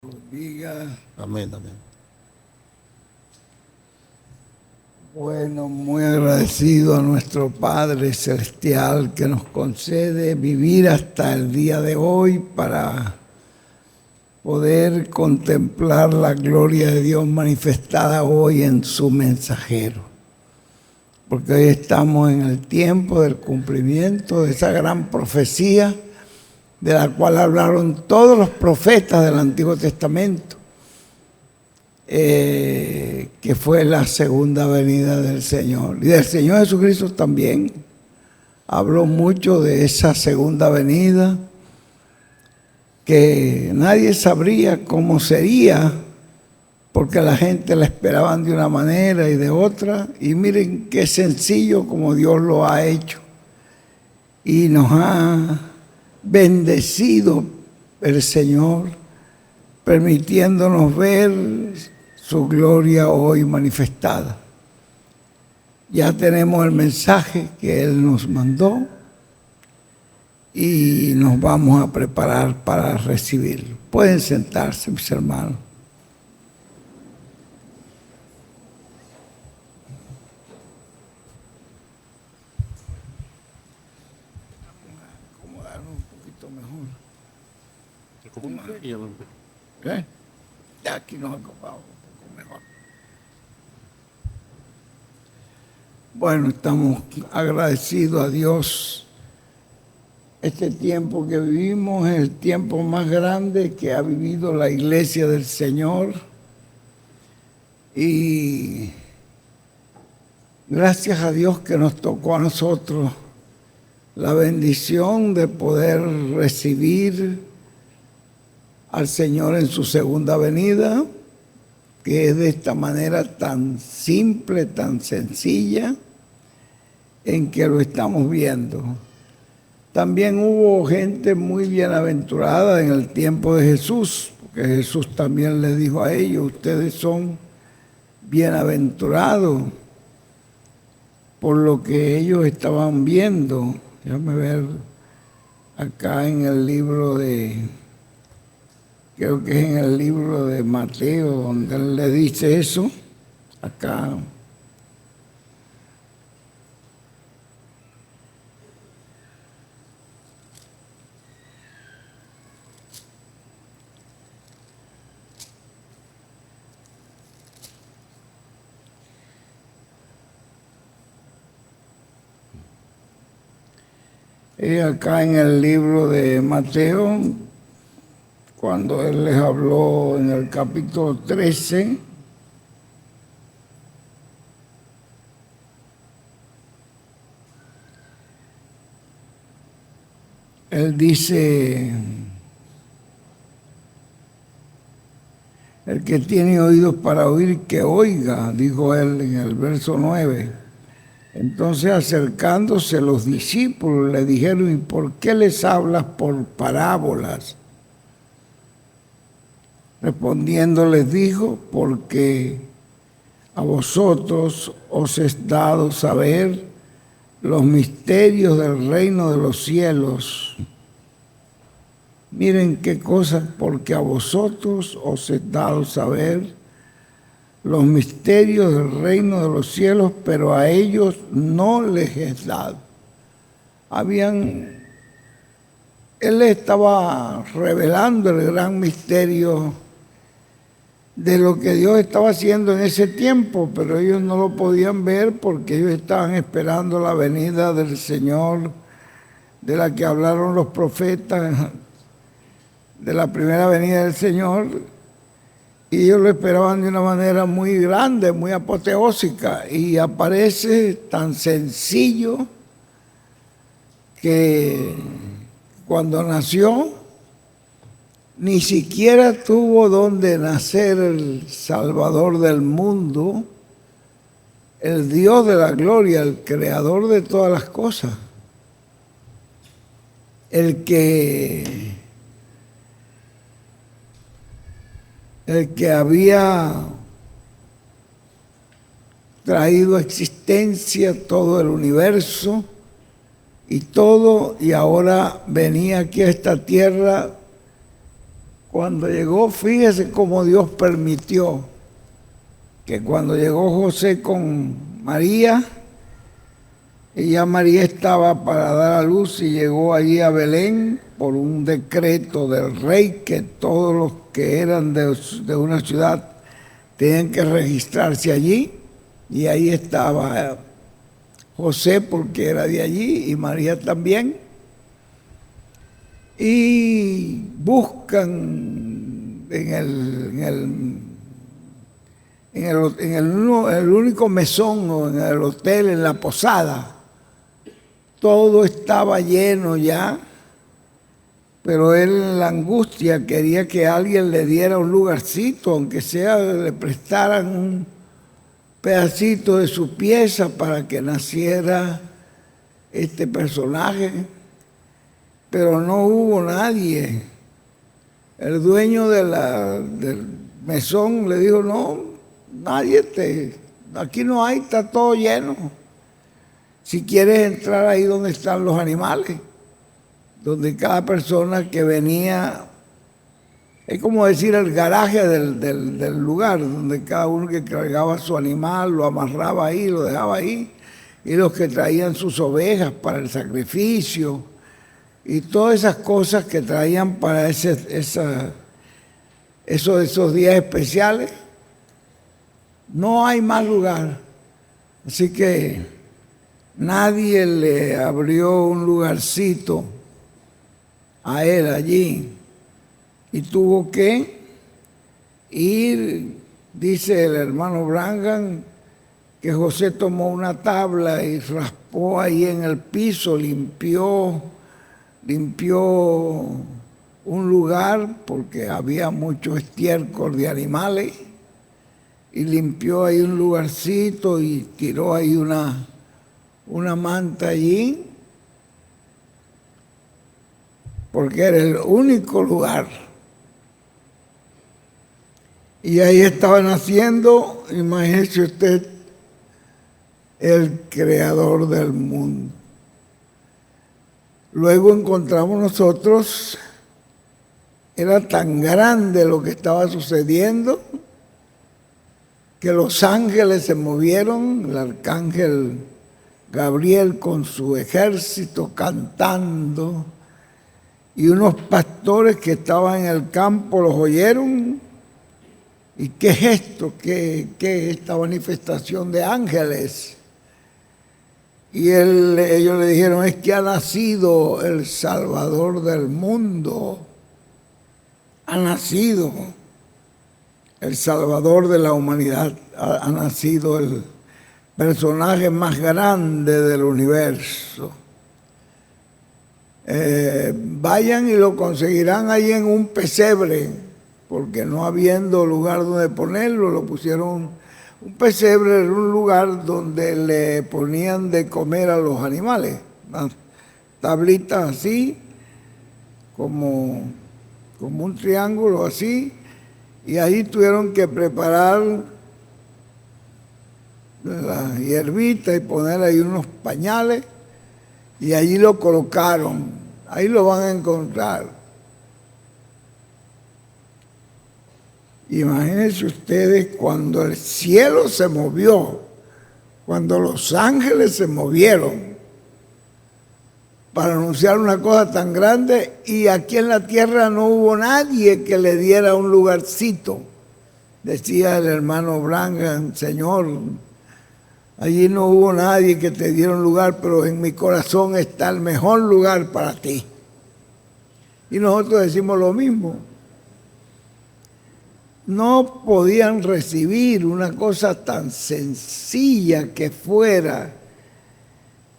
Diga, Amén, amén. bueno, muy agradecido a nuestro Padre Celestial que nos concede vivir hasta el día de hoy para poder contemplar la gloria de Dios manifestada hoy en su mensajero. Porque hoy estamos en el tiempo del cumplimiento de esa gran profecía de la cual hablaron todos los profetas del Antiguo Testamento. Que fue la segunda venida del Señor. Y del Señor Jesucristo también habló mucho de esa segunda venida, que nadie sabría cómo sería, porque la gente la esperaban de una manera y de otra. Y miren qué sencillo como Dios lo ha hecho. Y nos ha bendecido el Señor, permitiéndonos ver su gloria hoy manifestada. Ya tenemos el mensaje que Él nos mandó y nos vamos a preparar para recibirlo. Pueden sentarse, mis hermanos. Acomodarnos un poquito mejor. ¿Eh? Ya aquí nos acomodamos un poco mejor. Bueno, estamos agradecidos a Dios. Este tiempo que vivimos es el tiempo más grande que ha vivido la iglesia del Señor. Y gracias a Dios que nos tocó a nosotros la bendición de poder recibir al Señor en su segunda venida, que es de esta manera tan simple, tan sencilla, en que lo estamos viendo. También hubo gente muy bienaventurada en el tiempo de Jesús, porque Jesús también les dijo a ellos: ustedes son bienaventurados por lo que ellos estaban viendo. Déjame ver acá en el libro creo que es en el libro de Mateo, donde él le dice eso, acá. Acá en el libro de Mateo, cuando él les habló en el capítulo 13, él dice: el que tiene oídos para oír, que oiga, dijo él en el verso 9. Entonces, acercándose los discípulos, le dijeron: ¿y por qué les hablas por parábolas? Respondiendo les dijo: porque a vosotros os es dado saber los misterios del reino de los cielos. Miren qué cosas, porque a vosotros os es dado saber los misterios del reino de los cielos, pero a ellos no les es dado. Él estaba revelando el gran misterio de lo que Dios estaba haciendo en ese tiempo, pero ellos no lo podían ver porque ellos estaban esperando la venida del Señor, de la que hablaron los profetas, de la primera venida del Señor. Y ellos lo esperaban de una manera muy grande, muy apoteósica, y aparece tan sencillo que cuando nació ni siquiera tuvo donde nacer el Salvador del mundo, el Dios de la gloria, el creador de todas las cosas, el que había traído a existencia todo el universo y todo, y ahora venía aquí a esta tierra Cuando llegó, fíjese cómo Dios permitió que cuando llegó José con María, y ya María estaba para dar a luz y llegó allí a Belén por un decreto del rey que todos los que eran de una ciudad tenían que registrarse allí, y ahí estaba José porque era de allí y María también, y buscan el único mesón o en el hotel, en la posada. Todo estaba lleno ya, pero él en la angustia quería que alguien le diera un lugarcito, aunque sea le prestaran un pedacito de su pieza para que naciera este personaje, pero no hubo nadie. El dueño del mesón le dijo, no, aquí no hay, está todo lleno. Si quieres entrar ahí donde están los animales, donde cada persona que venía, es como decir el garaje del lugar, donde cada uno que cargaba su animal lo amarraba ahí, lo dejaba ahí, y los que traían sus ovejas para el sacrificio, y todas esas cosas que traían para esos días especiales. No hay más lugar. Así que nadie le abrió un lugarcito a él allí y tuvo que ir, dice el hermano Branham, que José tomó una tabla y raspó ahí en el piso, limpió un lugar porque había mucho estiércol de animales, y limpió ahí un lugarcito y tiró ahí una manta allí, porque era el único lugar. Y ahí estaba naciendo, imagínese usted, el creador del mundo. Luego encontramos nosotros, era tan grande lo que estaba sucediendo, que los ángeles se movieron, el arcángel Gabriel con su ejército cantando, y unos pastores que estaban en el campo los oyeron. ¿Y qué es esto? ¿Qué es esta manifestación de ángeles? Y ellos le dijeron, es que ha nacido el Salvador del mundo. Ha nacido el Salvador de la humanidad. Ha nacido el personaje más grande del universo. Vayan y lo conseguirán ahí en un pesebre, porque no habiendo lugar donde ponerlo, lo pusieron. Un pesebre era un lugar donde le ponían de comer a los animales, unas tablitas así, como un triángulo así, y ahí tuvieron que preparar la hierbita y poner ahí unos pañales, y allí lo colocaron. Ahí lo van a encontrar. Imagínense ustedes cuando el cielo se movió, cuando los ángeles se movieron para anunciar una cosa tan grande, y aquí en la tierra no hubo nadie que le diera un lugarcito. Decía el hermano Branham, Señor, allí no hubo nadie que te diera un lugar, pero en mi corazón está el mejor lugar para ti. Y nosotros decimos lo mismo. No podían recibir una cosa tan sencilla que fuera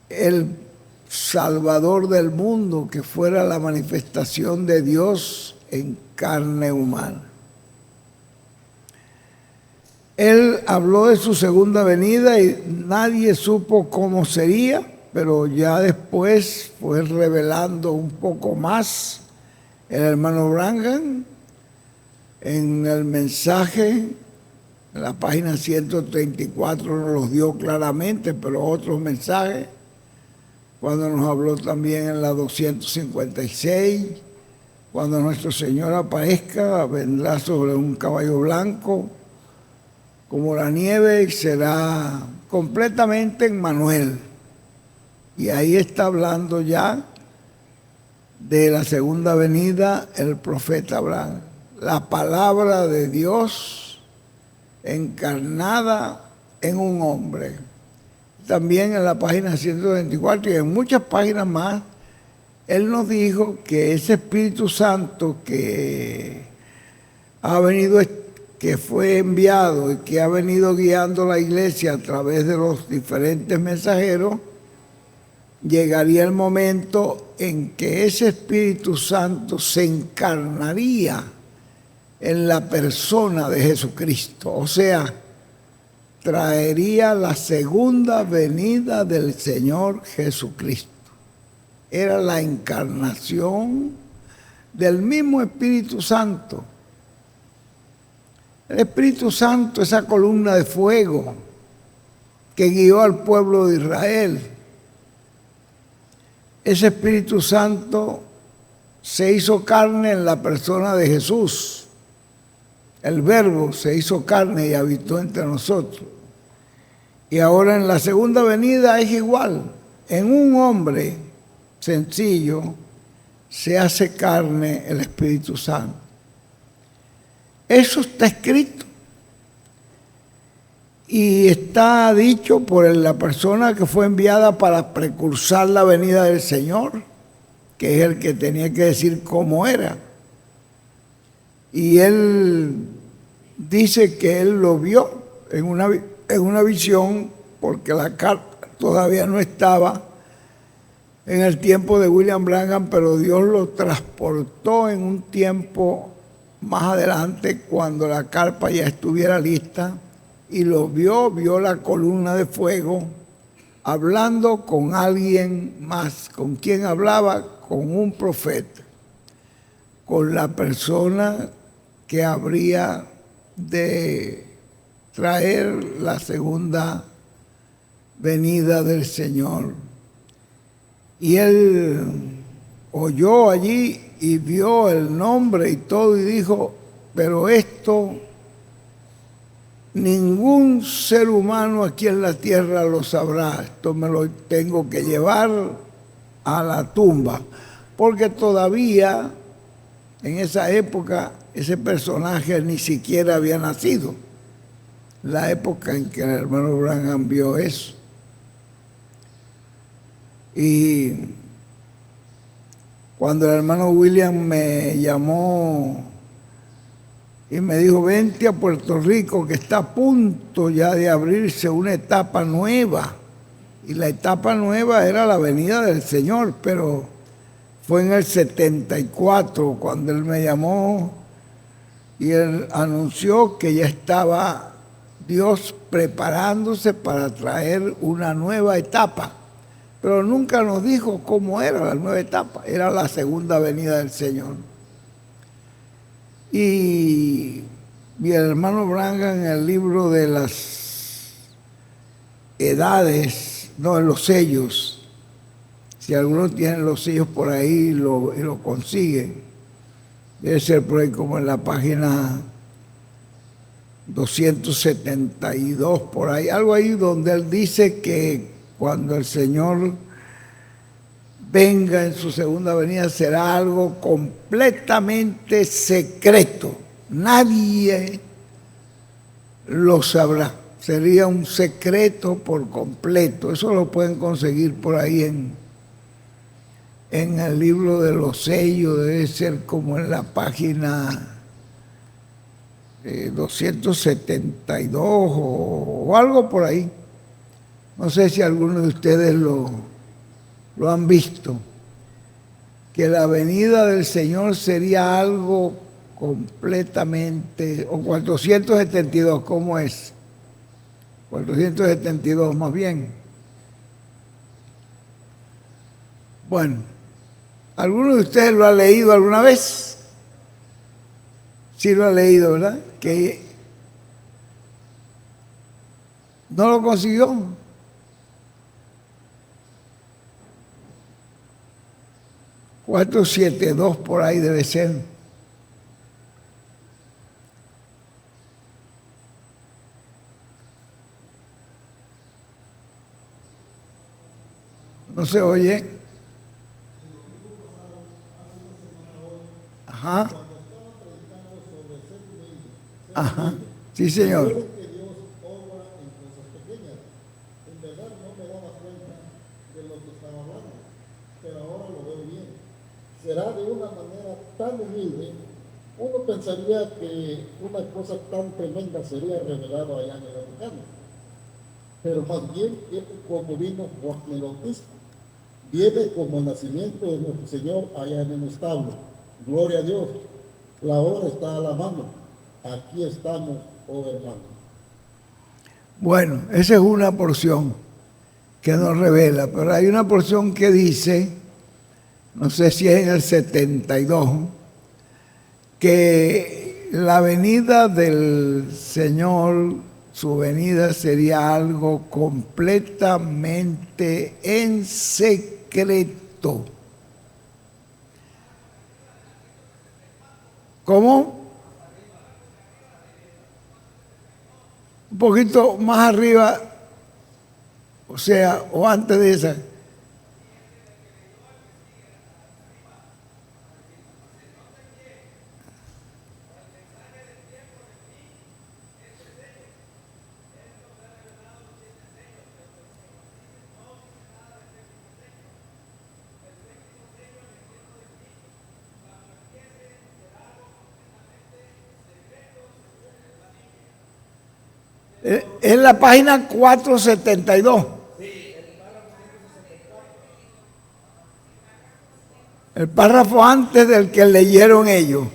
el Salvador del mundo, que fuera la manifestación de Dios en carne humana. Él habló de su segunda venida y nadie supo cómo sería, pero ya después fue revelando un poco más el hermano Branham en el mensaje. En la página 134 nos los dio claramente, pero otros mensajes, cuando nos habló también en la 256, Cuando nuestro Señor aparezca, vendrá sobre un caballo blanco, como la nieve, y será completamente Emmanuel. Y ahí está hablando ya de la segunda venida el profeta Abraham. La palabra de Dios encarnada en un hombre. También en la página 124 y en muchas páginas más, él nos dijo que ese Espíritu Santo que ha venido, que fue enviado y que ha venido guiando la iglesia a través de los diferentes mensajeros, llegaría el momento en que ese Espíritu Santo se encarnaría en la persona de Jesucristo. O sea, traería la segunda venida del Señor Jesucristo. Era la encarnación del mismo Espíritu Santo. El Espíritu Santo, esa columna de fuego que guió al pueblo de Israel. Ese Espíritu Santo se hizo carne en la persona de Jesús. El Verbo se hizo carne y habitó entre nosotros. Y ahora en la segunda venida es igual. En un hombre sencillo se hace carne el Espíritu Santo. Eso está escrito. Y está dicho por la persona que fue enviada para precursar la venida del Señor, que es el que tenía que decir cómo era. Y él dice que él lo vio en una visión, porque la carta todavía no estaba en el tiempo de William Branham, pero Dios lo transportó en un tiempo más adelante, cuando la carpa ya estuviera lista, y lo vio la columna de fuego, hablando con alguien más. ¿Con quién hablaba? Con un profeta, con la persona que habría de traer la segunda venida del Señor. Y él oyó allí y vio el nombre y todo, y dijo: pero esto ningún ser humano aquí en la tierra lo sabrá. Esto me lo tengo que llevar a la tumba, porque todavía en esa época ese personaje ni siquiera había nacido. La época en que el hermano Branham vio eso. Y cuando el hermano William me llamó y me dijo: vente a Puerto Rico, que está a punto ya de abrirse una etapa nueva. Y la etapa nueva era la venida del Señor, pero fue en el 74 cuando él me llamó y él anunció que ya estaba Dios preparándose para traer una nueva etapa. Pero nunca nos dijo cómo era la nueva etapa. Era la segunda venida del Señor. Y mi hermano Branham, en el libro de las edades, no, en los sellos, si alguno tiene los sellos por ahí y lo consigue, debe ser por ahí como en la página 272, por ahí, algo ahí donde él dice que cuando el Señor venga en su segunda venida será algo completamente secreto. Nadie lo sabrá. Sería un secreto por completo. Eso lo pueden conseguir por ahí en el libro de los sellos. Debe ser como en la página 272 o algo por ahí. No sé si algunos de ustedes lo han visto, que la venida del Señor sería algo completamente, o 472, ¿cómo es? 472 más bien. Bueno, ¿alguno de ustedes lo ha leído alguna vez? Sí lo ha leído, ¿verdad? Que no lo consiguió. 472 por ahí debe ser. ¿No se oye? Ajá. Ajá. Sí, señor. Que Dios obra en cosas pequeñas. En verdad no me daba cuenta de lo que estaba hablando, pero ahora lo veo bien. Será de una manera tan humilde, uno pensaría que una cosa tan tremenda sería revelada allá en el Vaticano, pero más bien como vino Juan el Bautista, viene como el nacimiento de nuestro Señor allá en el establo. Gloria a Dios, la hora está a la mano, aquí estamos, oh hermano. Bueno, esa es una porción que nos revela, pero hay una porción que dice, no sé si es en el 72, que la venida del Señor, su venida sería algo completamente en secreto. ¿Cómo? Un poquito más arriba, o sea, o antes de esa. Es la página 472. El párrafo antes del que leyeron ellos.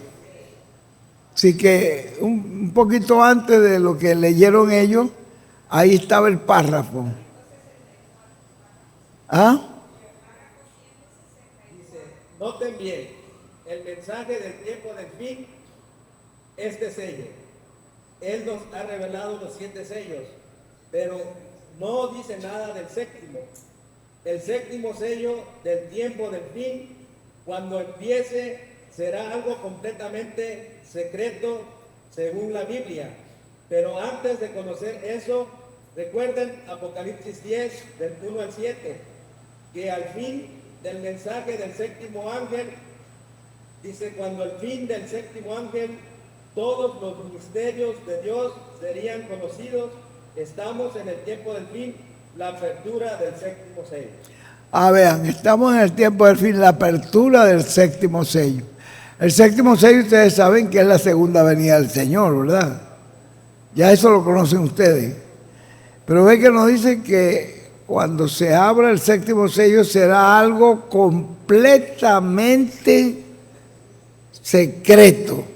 Así que un poquito antes de lo que leyeron ellos, ahí estaba el párrafo. ¿Ah? Dice, noten bien, el mensaje del tiempo del fin, este sello. Él nos ha revelado los 7 sellos, pero no dice nada del séptimo. El séptimo sello del tiempo del fin, cuando empiece, será algo completamente secreto según la Biblia. Pero antes de conocer eso, recuerden Apocalipsis 10, del 1 al 7, que al fin del mensaje del séptimo ángel, dice, cuando al fin del séptimo ángel todos los misterios de Dios serían conocidos, estamos en el tiempo del fin, la apertura del séptimo sello. Vean, estamos en el tiempo del fin, la apertura del séptimo sello. El séptimo sello ustedes saben que es la segunda venida del Señor, ¿verdad? Ya eso lo conocen ustedes. Pero ve que nos dice que cuando se abra el séptimo sello será algo completamente secreto.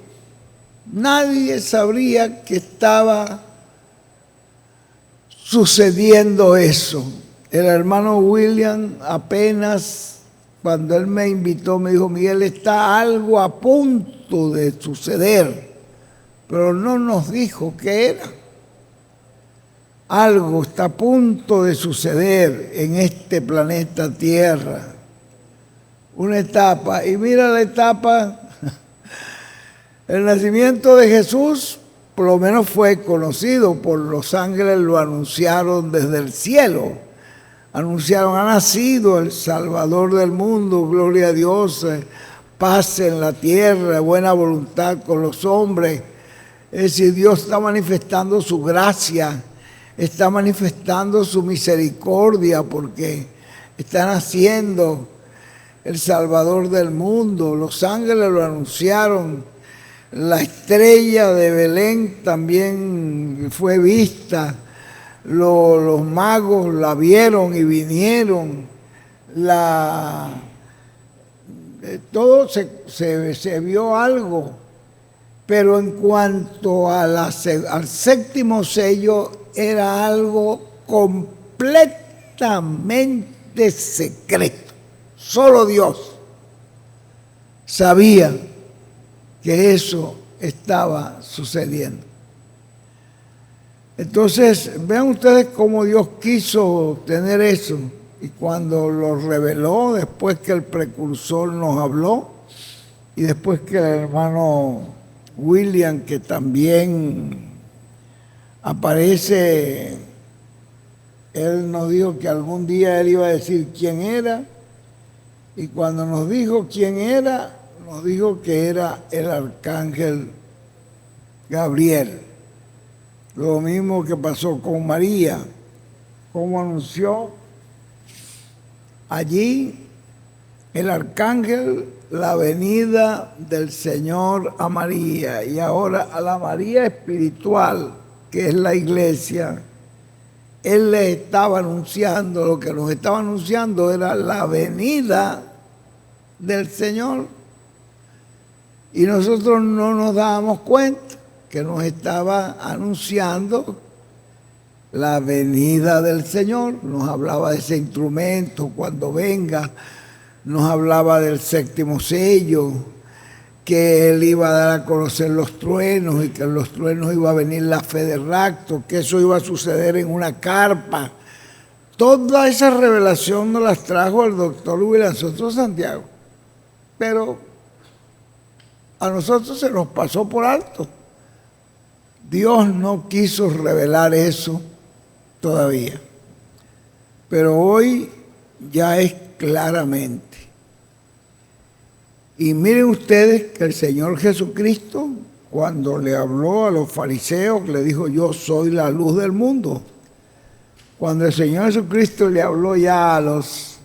Nadie sabría que estaba sucediendo eso. El hermano William apenas, cuando él me invitó, me dijo, Miguel, está algo a punto de suceder, pero no nos dijo qué era. Algo está a punto de suceder en este planeta Tierra. Una etapa, y mira la etapa. El nacimiento de Jesús, por lo menos fue conocido por los ángeles, lo anunciaron desde el cielo. Anunciaron, ha nacido el Salvador del mundo, gloria a Dios, paz en la tierra, buena voluntad con los hombres. Es decir, Dios está manifestando su gracia, está manifestando su misericordia, porque está naciendo el Salvador del mundo. Los ángeles lo anunciaron. La estrella de Belén también fue vista. Los magos la vieron y vinieron. Todo se vio algo. Pero en cuanto a al séptimo sello, era algo completamente secreto. Solo Dios sabía que eso estaba sucediendo. Entonces, vean ustedes cómo Dios quiso tener eso. y cuando lo reveló, después que el precursor nos habló, y después que el hermano William, que también aparece, él nos dijo que algún día él iba a decir quién era, y cuando nos dijo quién era, nos dijo que era el arcángel Gabriel. Lo mismo que pasó con María, como anunció allí el arcángel la venida del Señor a María, y ahora a la María espiritual, que es la iglesia, él le estaba anunciando, lo que nos estaba anunciando era la venida del Señor, y nosotros no nos dábamos cuenta que nos estaba anunciando la venida del Señor. Nos hablaba de ese instrumento cuando venga, nos hablaba del séptimo sello, que él iba a dar a conocer los truenos y que en los truenos iba a venir la fe de rapto, que eso iba a suceder en una carpa. Toda esa revelación nos las trajo el doctor William Soto Santiago, pero a nosotros se nos pasó por alto. Dios no quiso revelar eso todavía, pero hoy ya es claramente. Y miren ustedes que el Señor Jesucristo, cuando le habló a los fariseos, le dijo: yo soy la luz del mundo. Cuando el Señor Jesucristo le habló ya a las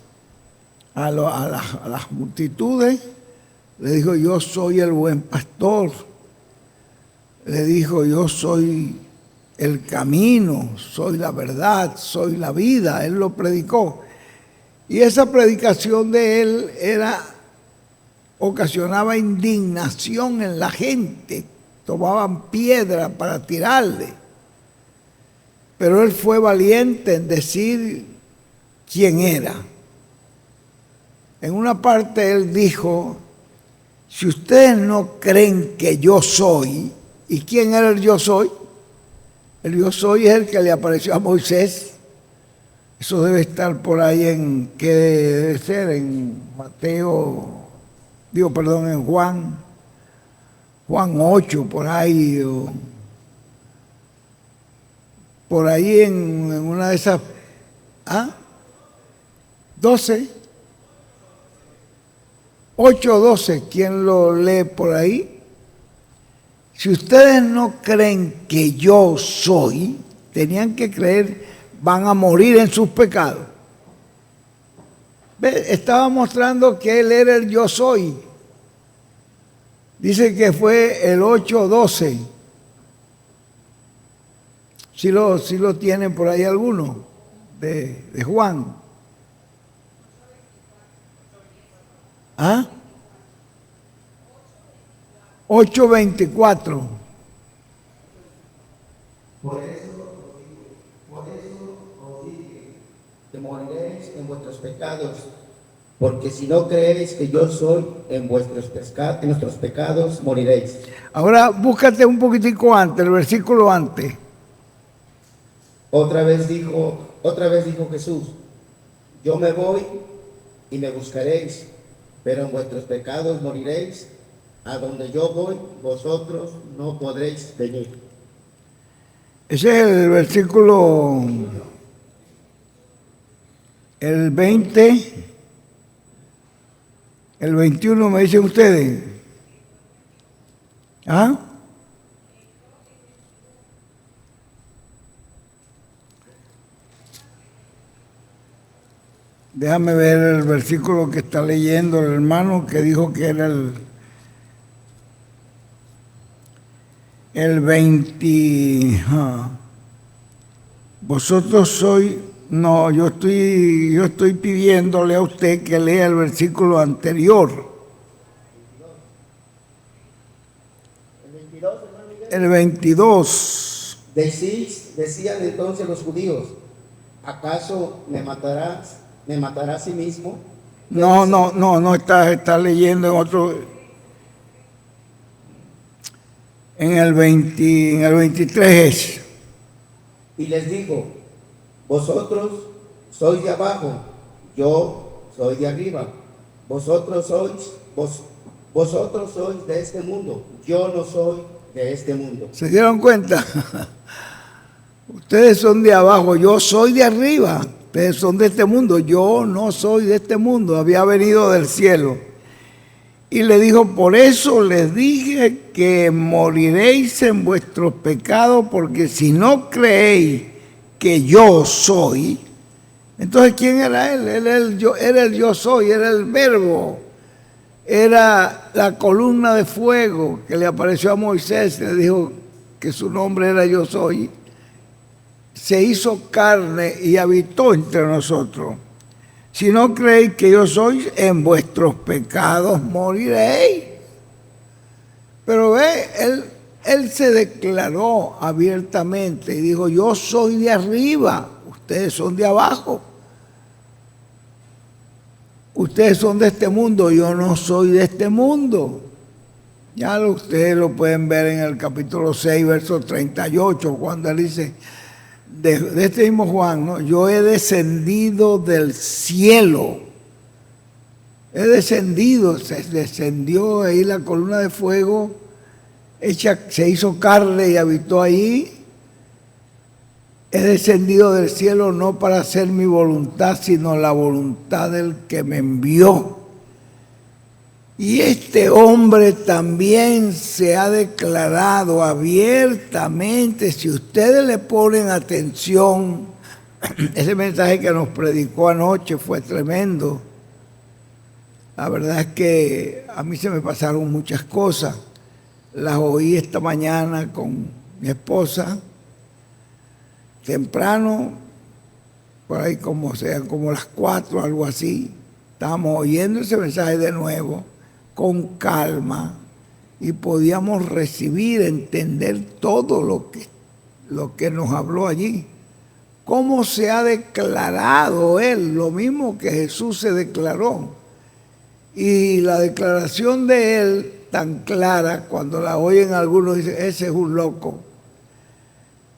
multitudes, le dijo: yo soy el buen pastor. Le dijo: yo soy el camino, soy la verdad, soy la vida. Él lo predicó. Y esa predicación de él ocasionaba indignación en la gente. Tomaban piedra para tirarle. Pero él fue valiente en decir quién era. En una parte él dijo: si ustedes no creen que yo soy, ¿y quién era el yo soy? El yo soy es el que le apareció a Moisés. Eso debe estar por ahí ¿qué debe ser? En en Juan 8, por ahí, o por ahí en una de esas, 12, 8:12, ¿quién lo lee por ahí? Si ustedes no creen que yo soy, tenían que creer, van a morir en sus pecados. Estaba mostrando que él era el yo soy. Dice que fue el 8:12. Si lo tienen por ahí alguno, de Juan. 8:24. Por eso os dije que moriréis en vuestros pecados, porque si no creéis que yo soy, en vuestros pecados moriréis. Ahora búscate un poquitico antes, el versículo antes. Otra vez dijo Jesús: yo me voy y me buscaréis, pero en vuestros pecados moriréis. A donde yo voy, vosotros no podréis venir. Ese es el versículo, el 20, el 21, me dicen ustedes. Déjame ver el versículo que está leyendo el hermano, que dijo que era el 20. Vosotros sois. No, yo estoy pidiéndole a usted que lea el versículo anterior. El 22. Decían entonces los judíos: ¿acaso me matará a sí mismo? No, está leyendo en otro. En el 23 es. Y les dijo: vosotros sois de abajo, yo soy de arriba. Vosotros sois de este mundo, yo no soy de este mundo. ¿Se dieron cuenta? Ustedes son de abajo, yo soy de arriba. Ustedes son de este mundo, yo no soy de este mundo. Había venido del cielo. Y le dijo, por eso les dije que moriréis en vuestros pecados, porque si no creéis que yo soy. Entonces, ¿quién era él? Él era el yo soy, era el verbo. Era la columna de fuego que le apareció a Moisés, le dijo que su nombre era yo soy. Se hizo carne y habitó entre nosotros. Si no creéis que yo soy, en vuestros pecados moriréis. Pero ve, él se declaró abiertamente y dijo, yo soy de arriba, ustedes son de abajo. Ustedes son de este mundo, yo no soy de este mundo. Ya ustedes lo pueden ver en el capítulo 6, verso 38, cuando él dice, de este mismo Juan, ¿no? Yo he descendido del cielo. He descendido, se descendió ahí la columna de fuego, se hizo carne y habitó ahí. He descendido del cielo no para hacer mi voluntad, sino la voluntad del que me envió. Y este hombre también se ha declarado abiertamente, si ustedes le ponen atención, ese mensaje que nos predicó anoche fue tremendo. La verdad es que a mí se me pasaron muchas cosas. Las oí esta mañana con mi esposa, temprano, por ahí como las 4, algo así. Estábamos oyendo ese mensaje de nuevo, con calma, y podíamos recibir, entender todo lo que nos habló allí. Cómo se ha declarado él, lo mismo que Jesús se declaró. Y la declaración de él, tan clara, cuando la oyen algunos, dicen, ese es un loco.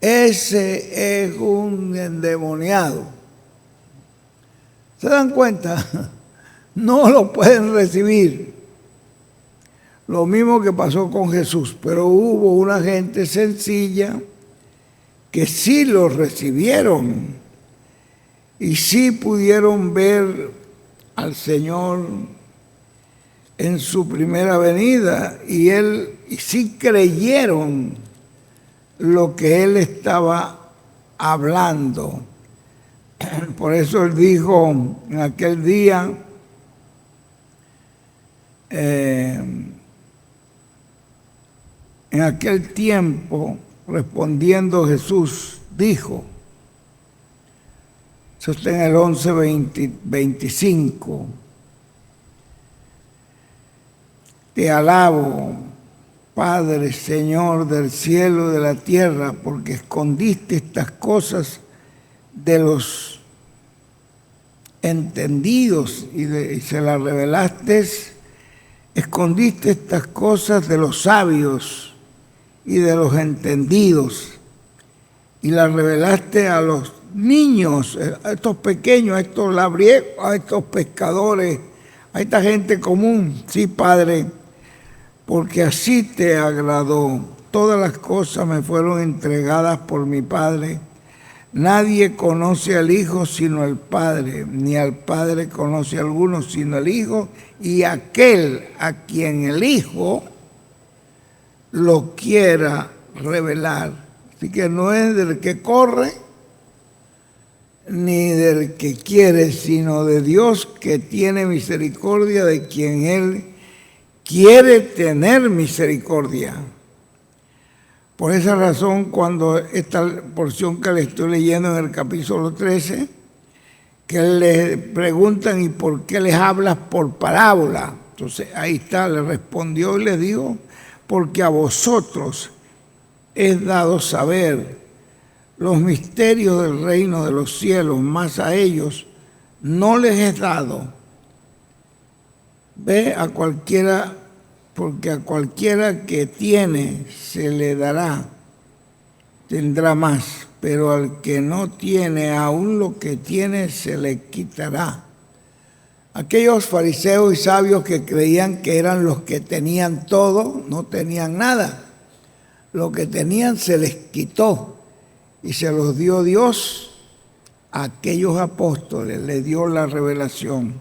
Ese es un endemoniado. ¿Se dan cuenta? No lo pueden recibir. Lo mismo que pasó con Jesús, pero hubo una gente sencilla que sí lo recibieron y sí pudieron ver al Señor en su primera venida y sí creyeron lo que él estaba hablando. Por eso él dijo en aquel día, en aquel tiempo, respondiendo Jesús, dijo, eso está en el 11:25, te alabo, Padre, Señor del cielo y de la tierra, porque escondiste estas cosas de los entendidos y se las revelaste, escondiste estas cosas de los sabios y de los entendidos y las revelaste a los niños, a estos pequeños, a estos labriegos, a estos pescadores, a esta gente común. Sí, Padre, porque así te agradó. Todas las cosas me fueron entregadas por mi Padre. Nadie conoce al Hijo sino el Padre, ni al Padre conoce a alguno sino el Hijo, y aquel a quien el Hijo lo quiera revelar. Así que no es del que corre, ni del que quiere, sino de Dios que tiene misericordia de quien Él quiere tener misericordia. Por esa razón, cuando esta porción que le estoy leyendo en el capítulo 13, que le preguntan, ¿y por qué les hablas por parábola? Entonces ahí está, le respondió y le dijo, porque a vosotros es dado saber los misterios del reino de los cielos, más a ellos no les es dado. Ve a cualquiera, porque a cualquiera que tiene se le dará, tendrá más, pero al que no tiene, aún lo que tiene se le quitará. Aquellos fariseos y sabios que creían que eran los que tenían todo, no tenían nada. Lo que tenían se les quitó y se los dio Dios a aquellos apóstoles, les dio la revelación.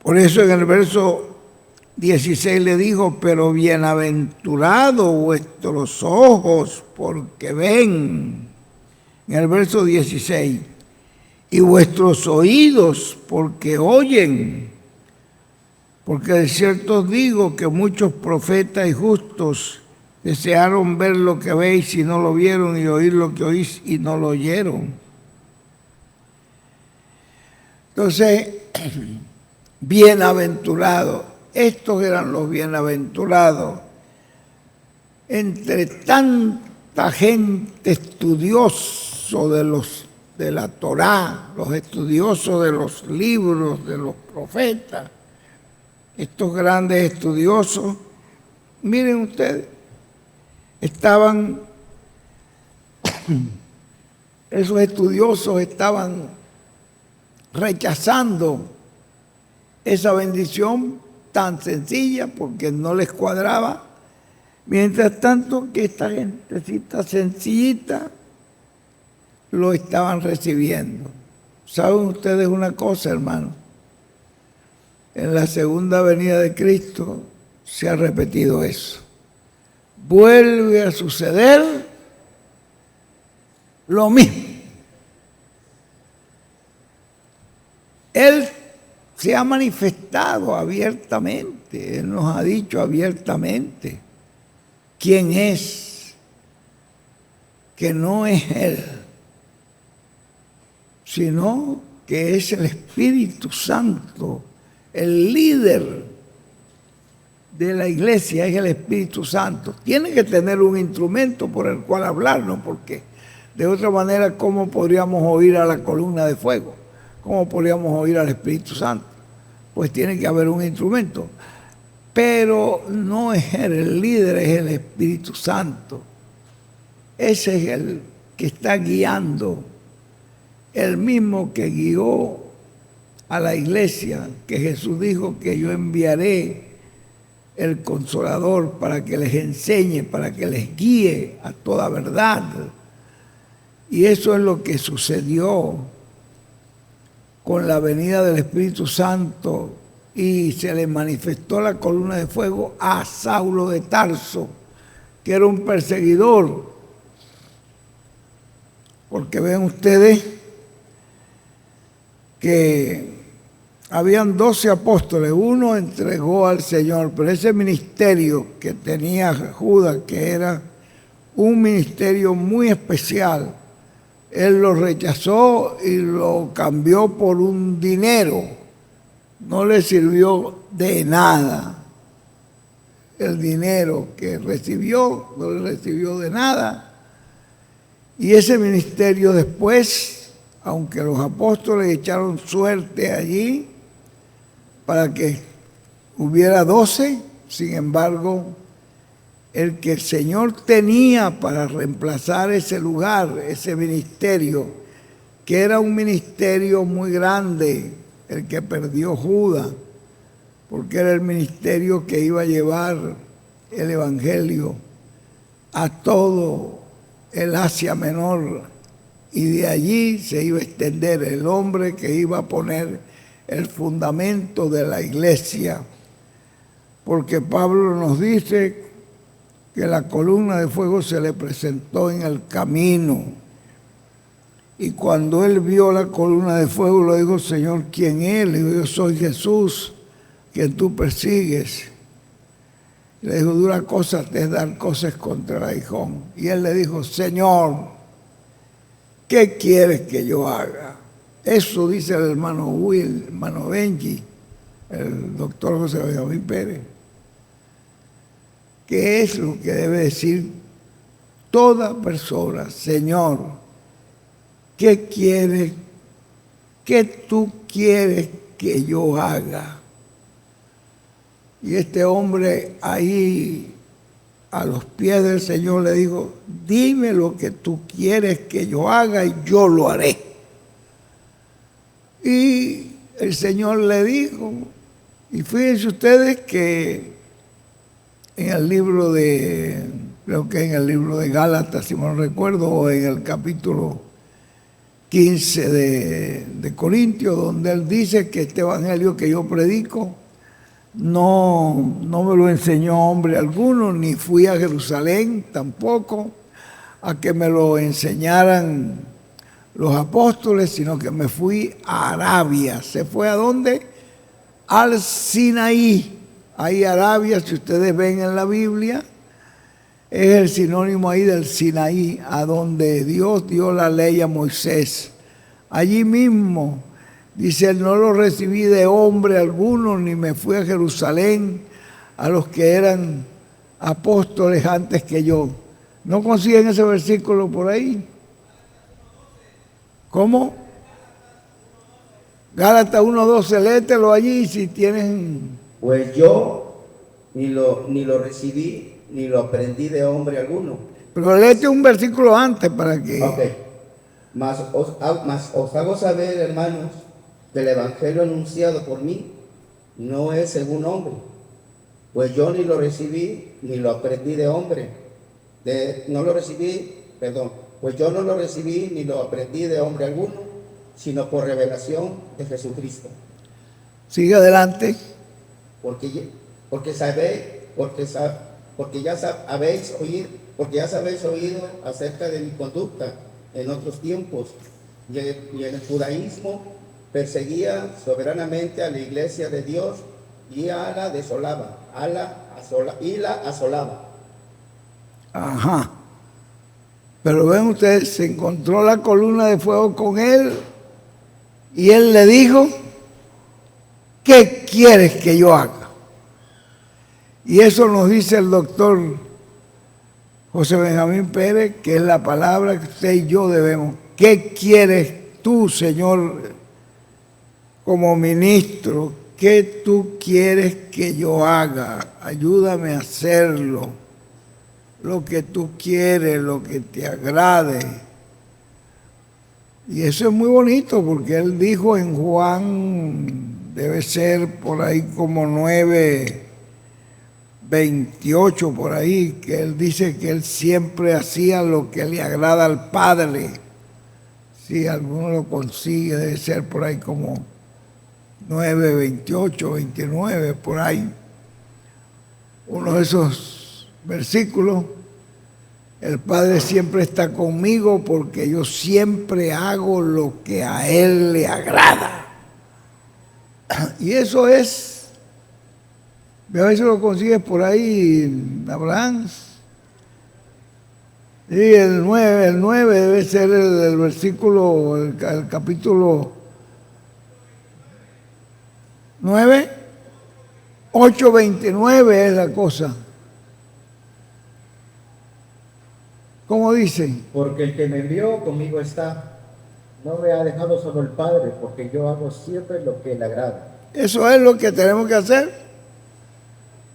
Por eso en el verso 16 le dijo, pero bienaventurados vuestros ojos porque ven. En el verso 16, y vuestros oídos porque oyen. Porque de cierto os digo que muchos profetas y justos desearon ver lo que veis y no lo vieron, y oír lo que oís y no lo oyeron. Entonces, bienaventurados. Estos eran los bienaventurados. Entre tanta gente estudioso de la Torá, los estudiosos de los libros de los profetas, estos grandes estudiosos, miren ustedes, esos estudiosos estaban rechazando esa bendición tan sencilla porque no les cuadraba, mientras tanto que esta gentecita sencillita lo estaban recibiendo. ¿Saben ustedes una cosa, hermano? En la segunda venida de Cristo se ha repetido eso. Vuelve a suceder lo mismo. Él se ha manifestado abiertamente, Él nos ha dicho abiertamente quién es, que no es Él, sino que es el Espíritu Santo, el líder de la iglesia es el Espíritu Santo. Tiene que tener un instrumento por el cual hablarnos, porque de otra manera, ¿cómo podríamos oír a la columna de fuego? ¿Cómo podríamos oír al Espíritu Santo? Pues tiene que haber un instrumento. Pero no es él, el líder es el Espíritu Santo. Ese es el que está guiando, el mismo que guió a la iglesia, que Jesús dijo que yo enviaré el Consolador para que les enseñe, para que les guíe a toda verdad. Y eso es lo que sucedió con la venida del Espíritu Santo, y se le manifestó la columna de fuego a Saulo de Tarso, que era un perseguidor. Porque ven ustedes que habían 12 apóstoles, uno entregó al Señor, pero ese ministerio que tenía Judas, que era un ministerio muy especial, él lo rechazó y lo cambió por un dinero. No le sirvió de nada. El dinero que recibió no le recibió de nada. Y ese ministerio después, aunque los apóstoles echaron suerte allí para que hubiera 12, sin embargo, el que el Señor tenía para reemplazar ese lugar, ese ministerio, que era un ministerio muy grande, el que perdió Judas, porque era el ministerio que iba a llevar el Evangelio a todo el Asia Menor, y de allí se iba a extender el hombre que iba a poner el fundamento de la iglesia, porque Pablo nos dice que la columna de fuego se le presentó en el camino, y cuando él vio la columna de fuego le dijo: Señor, ¿quién es? Le dijo: yo soy Jesús, quien tú persigues. Le dijo: dura cosa te es dar cosas contra el aguijón. Y él le dijo: Señor, ¿qué quieres que yo haga? Eso dice el hermano Will, hermano Benji, el doctor José Benjamín Pérez. ¿Qué es lo que debe decir toda persona? Señor, ¿qué quieres? ¿Qué tú quieres que yo haga? Y este hombre ahí a los pies del Señor le dijo: dime lo que tú quieres que yo haga y yo lo haré. Y el Señor le dijo, y fíjense ustedes que en el libro de, creo que en el libro de Gálatas, si mal no recuerdo, o en el capítulo 15 de Corintios, donde él dice que este evangelio que yo predico no me lo enseñó hombre alguno, ni fui a Jerusalén tampoco a que me lo enseñaran los apóstoles, sino que me fui a Arabia. ¿Se fue a dónde? Al Sinaí. Ahí Arabia, si ustedes ven en la Biblia, es el sinónimo ahí del Sinaí, a donde Dios dio la ley a Moisés. Allí mismo, dice él, no lo recibí de hombre alguno, ni me fui a Jerusalén a los que eran apóstoles antes que yo. ¿No consiguen ese versículo por ahí? ¿Cómo? Gálatas 1:12, léetelo allí si tienen. Pues yo ni lo recibí, ni lo aprendí de hombre alguno. Pero léete un versículo antes para que. Ok. Mas os hago saber, hermanos, que el evangelio anunciado por mí no es según hombre. Pues yo ni lo recibí, ni lo aprendí de hombre. Pues yo no lo recibí, ni lo aprendí de hombre alguno, sino por revelación de Jesucristo. Sigue adelante. Porque ya sabéis oído acerca de mi conducta en otros tiempos, y en el judaísmo perseguía soberanamente a la iglesia de Dios y la asolaba. Ajá. Pero ven ustedes, se encontró la columna de fuego con él y él le dijo, ¿qué quieres que yo haga? Y eso nos dice el doctor José Benjamín Pérez, que es la palabra que usted y yo debemos. ¿Qué quieres tú, Señor, como ministro? ¿Qué tú quieres que yo haga? Ayúdame a hacerlo. Lo que tú quieres, lo que te agrade. Y eso es muy bonito porque él dijo en Juan, debe ser por ahí como 9:28 por ahí, que él dice que él siempre hacía lo que le agrada al Padre. Si alguno lo consigue, debe ser por ahí como 9:28, 29, por ahí. Uno de esos versículos, el Padre siempre está conmigo porque yo siempre hago lo que a Él le agrada. Y eso es, a ver si lo consigues por ahí, Abraham. Sí, el 9 debe ser el versículo, el capítulo 9, 8:29 es la cosa. ¿Cómo dice? Porque el que me envió conmigo está. No me ha dejado solo el Padre, porque yo hago siempre lo que le agrada. Eso es lo que tenemos que hacer.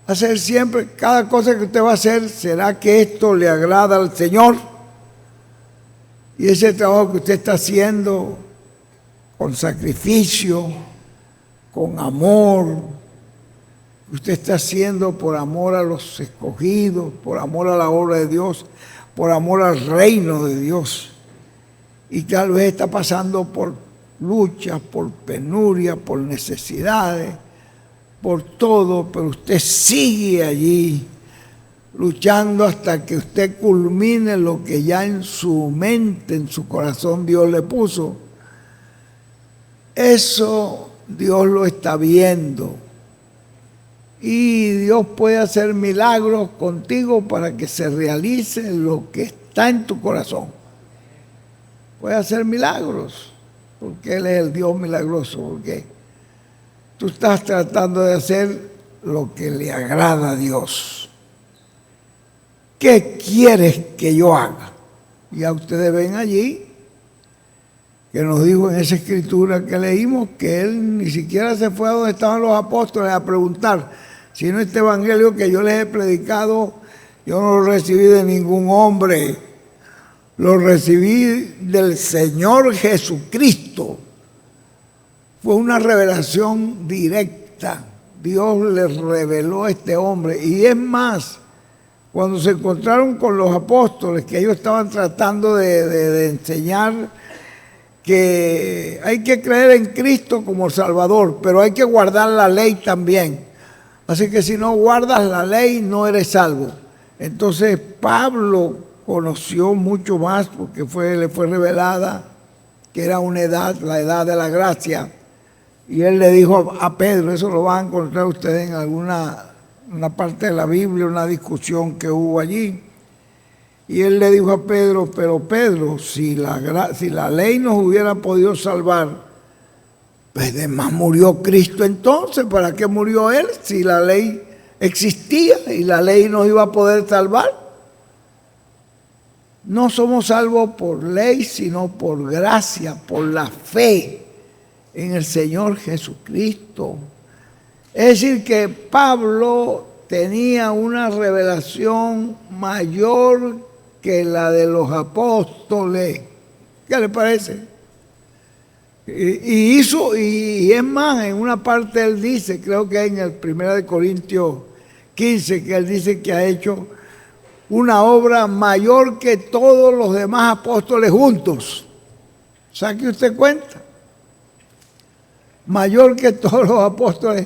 Hacer siempre, cada cosa que usted va a hacer, ¿será que esto le agrada al Señor? Y ese trabajo que usted está haciendo con sacrificio, con amor, que usted está haciendo por amor a los escogidos, por amor a la obra de Dios, por amor al reino de Dios. Y tal vez está pasando por luchas, por penurias, por necesidades, por todo, pero usted sigue allí luchando hasta que usted culmine lo que ya en su mente, en su corazón Dios le puso. Eso Dios lo está viendo. Y Dios puede hacer milagros contigo para que se realice lo que está en tu corazón. Puede hacer milagros, porque Él es el Dios milagroso, porque tú estás tratando de hacer lo que le agrada a Dios. ¿Qué quieres que yo haga? Ya ustedes ven allí que nos dijo en esa escritura que leímos que Él ni siquiera se fue a donde estaban los apóstoles a preguntar, sino este evangelio que yo les he predicado, yo no lo recibí de ningún hombre, lo recibí del Señor Jesucristo. fue una revelación directa. Dios le reveló a este hombre. Y es más, cuando se encontraron con los apóstoles, que ellos estaban tratando de enseñar que hay que creer en Cristo como Salvador, pero hay que guardar la ley también. Así que si no guardas la ley, no eres salvo. Entonces Pablo conoció mucho más porque le fue revelada que era una edad, la edad de la gracia. Y él le dijo a Pedro, eso lo van a encontrar ustedes en una parte de la Biblia, una discusión que hubo allí. Y él le dijo a Pedro, pero Pedro, si la ley nos hubiera podido salvar, pues de más murió Cristo entonces. ¿Para qué murió él si la ley existía y la ley nos iba a poder salvar? No somos salvos por ley, sino por gracia, por la fe en el Señor Jesucristo. Es decir, que Pablo tenía una revelación mayor que la de los apóstoles. ¿Qué le parece? Y es más, en una parte él dice, creo que en el 1 Corintios 15, que él dice que ha hecho una obra mayor que todos los demás apóstoles juntos. Saque usted cuenta. Mayor que todos los apóstoles.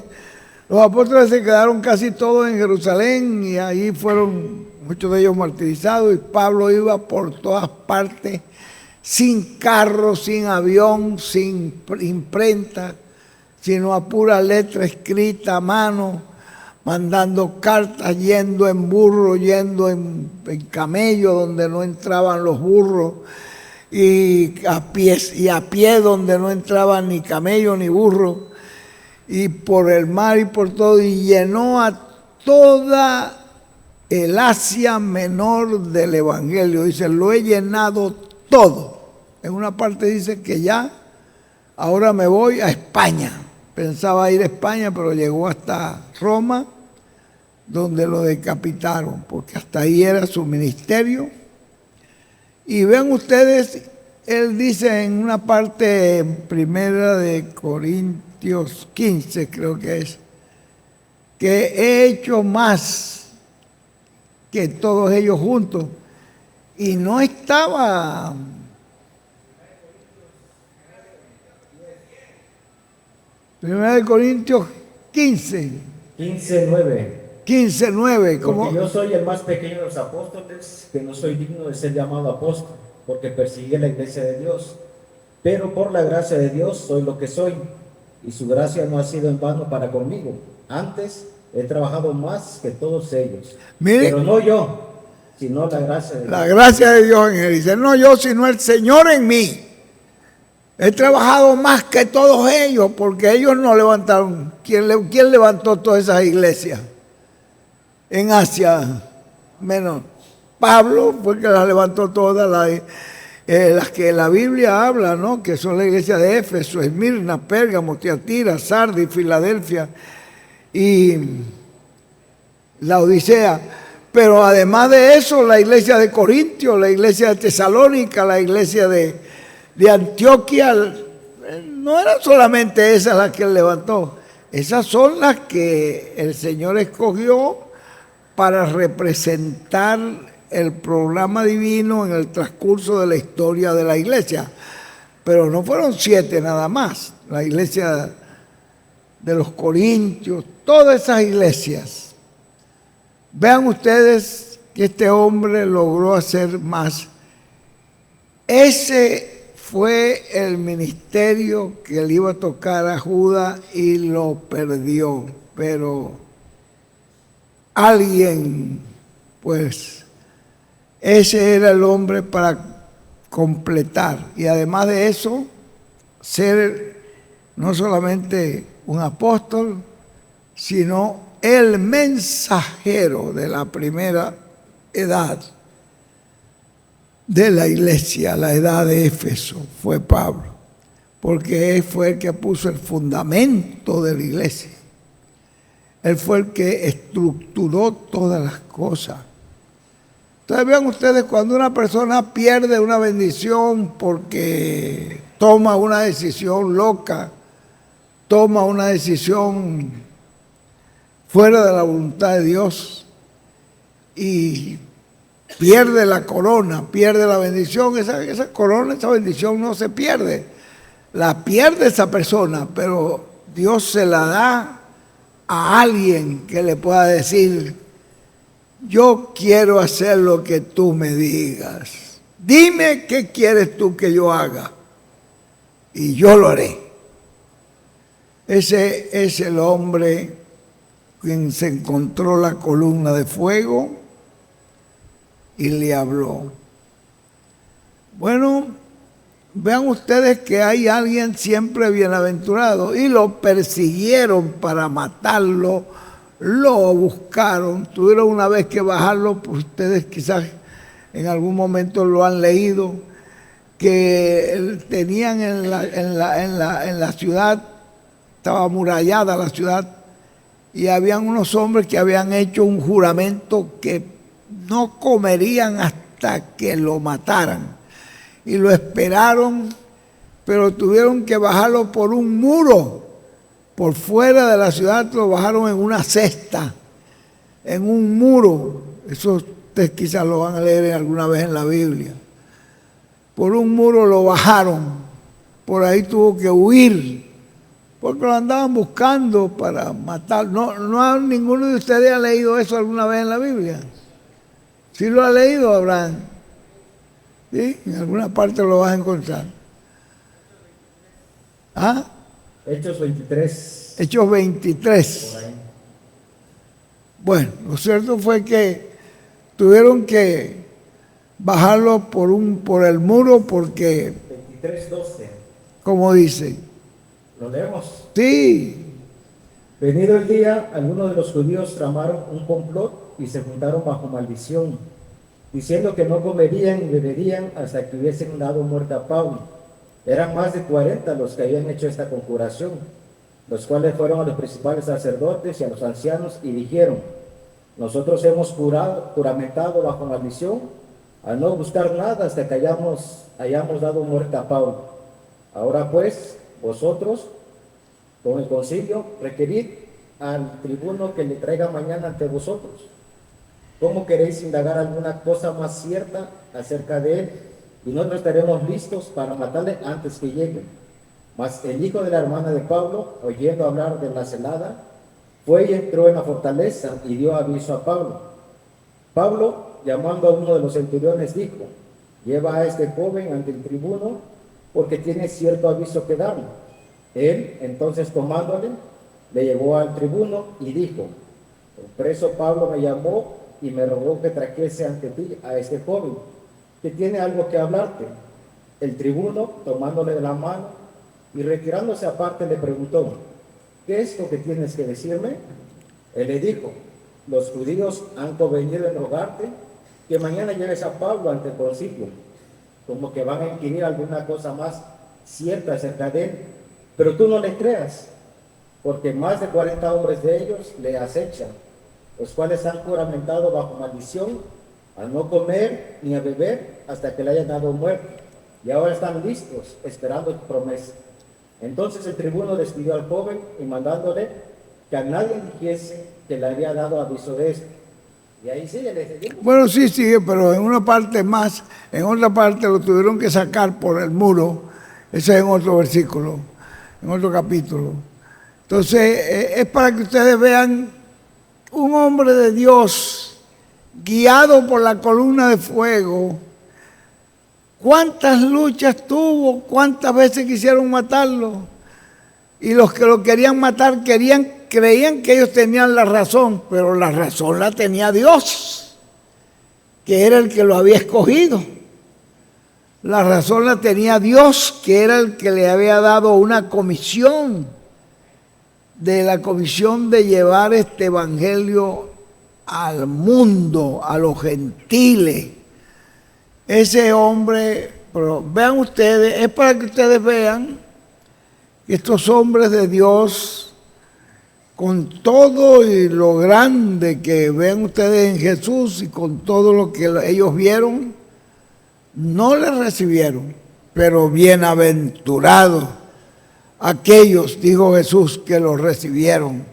Los apóstoles se quedaron casi todos en Jerusalén y ahí fueron muchos de ellos martirizados, y Pablo iba por todas partes, sin carro, sin avión, sin imprenta, sino a pura letra escrita a mano, mandando cartas, yendo en burro, yendo en camello donde no entraban los burros, y a pie donde no entraban ni camello ni burro, y por el mar y por todo, y llenó a toda el Asia Menor del Evangelio. Dice, lo he llenado todo. En una parte dice que ya, ahora me voy a España. Pensaba ir a España, pero llegó hasta Roma, donde lo decapitaron, porque hasta ahí era su ministerio. Y ven ustedes, él dice en una parte, en 1 Corintios 15, creo que es, que he hecho más que todos ellos juntos. Y no estaba... Primera de Corintios 15. 15:9. Porque yo soy el más pequeño de los apóstoles, que no soy digno de ser llamado apóstol, porque persiguí la iglesia de Dios. Pero por la gracia de Dios soy lo que soy, y su gracia no ha sido en vano para conmigo. Antes he trabajado más que todos ellos. Mire, pero no yo, sino la gracia de Dios. La gracia de Dios en él. Dice, no yo, sino el Señor en mí. He trabajado más que todos ellos, porque ellos no levantaron. ¿Quién levantó todas esas iglesias en Asia Menor? Pablo fue el que las levantó todas, las que la Biblia habla, ¿no? Que son la iglesia de Éfeso, Esmirna, Pérgamo, Tiatira, Sardis, Filadelfia y la Odisea. Pero además de eso, la iglesia de Corintio, la iglesia de Tesalónica, la iglesia de Antioquia, no eran solamente esas las que él levantó. Esas son las que el Señor escogió para representar el programa divino en el transcurso de la historia de la iglesia. Pero no fueron 7 nada más. La iglesia de los Corintios, todas esas iglesias. Vean ustedes que este hombre logró hacer más. Ese fue el ministerio que le iba a tocar a Judas y lo perdió. Pero alguien, pues, ese era el hombre para completar. Y además de eso, ser no solamente un apóstol, sino el mensajero de la primera edad de la iglesia, la edad de Éfeso, fue Pablo, porque él fue el que puso el fundamento de la iglesia. Él fue el que estructuró todas las cosas. Entonces vean ustedes, cuando una persona pierde una bendición porque toma una decisión loca, toma una decisión fuera de la voluntad de Dios y pierde la corona, pierde la bendición, esa corona, esa bendición no se pierde, la pierde esa persona, pero Dios se la da a alguien que le pueda decir: yo quiero hacer lo que tú me digas, dime qué quieres tú que yo haga y yo lo haré. Ese es el hombre quien se encontró la columna de fuego y le habló. Bueno, vean ustedes que hay alguien siempre bienaventurado, y lo persiguieron para matarlo, lo buscaron, tuvieron una vez que bajarlo, pues ustedes quizás en algún momento lo han leído, que tenían en la ciudad, estaba amurallada la ciudad, y habían unos hombres que habían hecho un juramento que no comerían hasta que lo mataran. Y lo esperaron, pero tuvieron que bajarlo por un muro. Por fuera de la ciudad lo bajaron en una cesta, en un muro. Eso ustedes quizás lo van a leer alguna vez en la Biblia. Por un muro lo bajaron. Por ahí tuvo que huir, porque lo andaban buscando para matar. No ninguno de ustedes ha leído eso alguna vez en la Biblia. ¿Sí lo ha leído, Abraham? ¿Sí? En alguna parte lo vas a encontrar. ¿Ah? Hechos 23. Hechos 23. Por ahí. Bueno, lo cierto fue que tuvieron que bajarlo por el muro porque, 23:12. como dice, ¿Lo leemos? sí, Venido el día, algunos de los judíos tramaron un complot y se juntaron bajo maldición, diciendo que no comerían ni beberían hasta que hubiesen dado muerte a Pablo. Eran más de 40 los que habían hecho esta conjuración, los cuales fueron a los principales sacerdotes y a los ancianos y dijeron: nosotros hemos juramentado bajo maldición a no buscar nada hasta que hayamos dado muerte a Pablo. Ahora pues, vosotros, con el concilio, requerid al tribuno que le traiga mañana ante vosotros. ¿Cómo queréis indagar alguna cosa más cierta acerca de él? Y nosotros estaremos listos para matarle antes que llegue. Mas el hijo de la hermana de Pablo, oyendo hablar de la celada, fue y entró en la fortaleza y dio aviso a Pablo. Pablo, llamando a uno de los centuriones, dijo: lleva a este joven ante el tribuno, porque tiene cierto aviso que darle. Él, entonces tomándole, le llevó al tribuno y dijo: el preso Pablo me llamó y me rogó que trajese ante ti a este joven, que tiene algo que hablarte. El tribuno, tomándole de la mano y retirándose aparte, le preguntó: ¿qué es lo que tienes que decirme? Él le dijo: los judíos han convenido en rogarte que mañana lleves a Pablo ante el concilio, como que van a inquirir alguna cosa más cierta acerca de él, pero tú no le creas, porque más de 40 hombres de ellos le acechan, los cuales han juramentado bajo maldición a no comer ni a beber hasta que le hayan dado muerte, y ahora están listos, esperando tu promesa. Entonces el tribuno despidió al joven y mandándole que a nadie dijese que le había dado aviso de esto. Y ahí sigue, le seguimos. bueno, sí, sigue, pero en una parte más, en otra parte lo tuvieron que sacar por el muro. Ese es en otro versículo, en otro capítulo. Entonces, es para que ustedes vean un hombre de Dios guiado por la columna de fuego. ¿Cuántas luchas tuvo? ¿Cuántas veces quisieron matarlo? Y los que lo querían matar creían que ellos tenían la razón, pero la razón la tenía Dios, que era el que lo había escogido. La razón la tenía Dios, que era el que le había dado una comisión, de la comisión de llevar este evangelio al mundo, a los gentiles. Ese hombre, pero vean ustedes, es para que ustedes vean que estos hombres de Dios, con todo y lo grande que vean ustedes en Jesús y con todo lo que ellos vieron, no le recibieron, pero bienaventurados aquellos, dijo Jesús, que los recibieron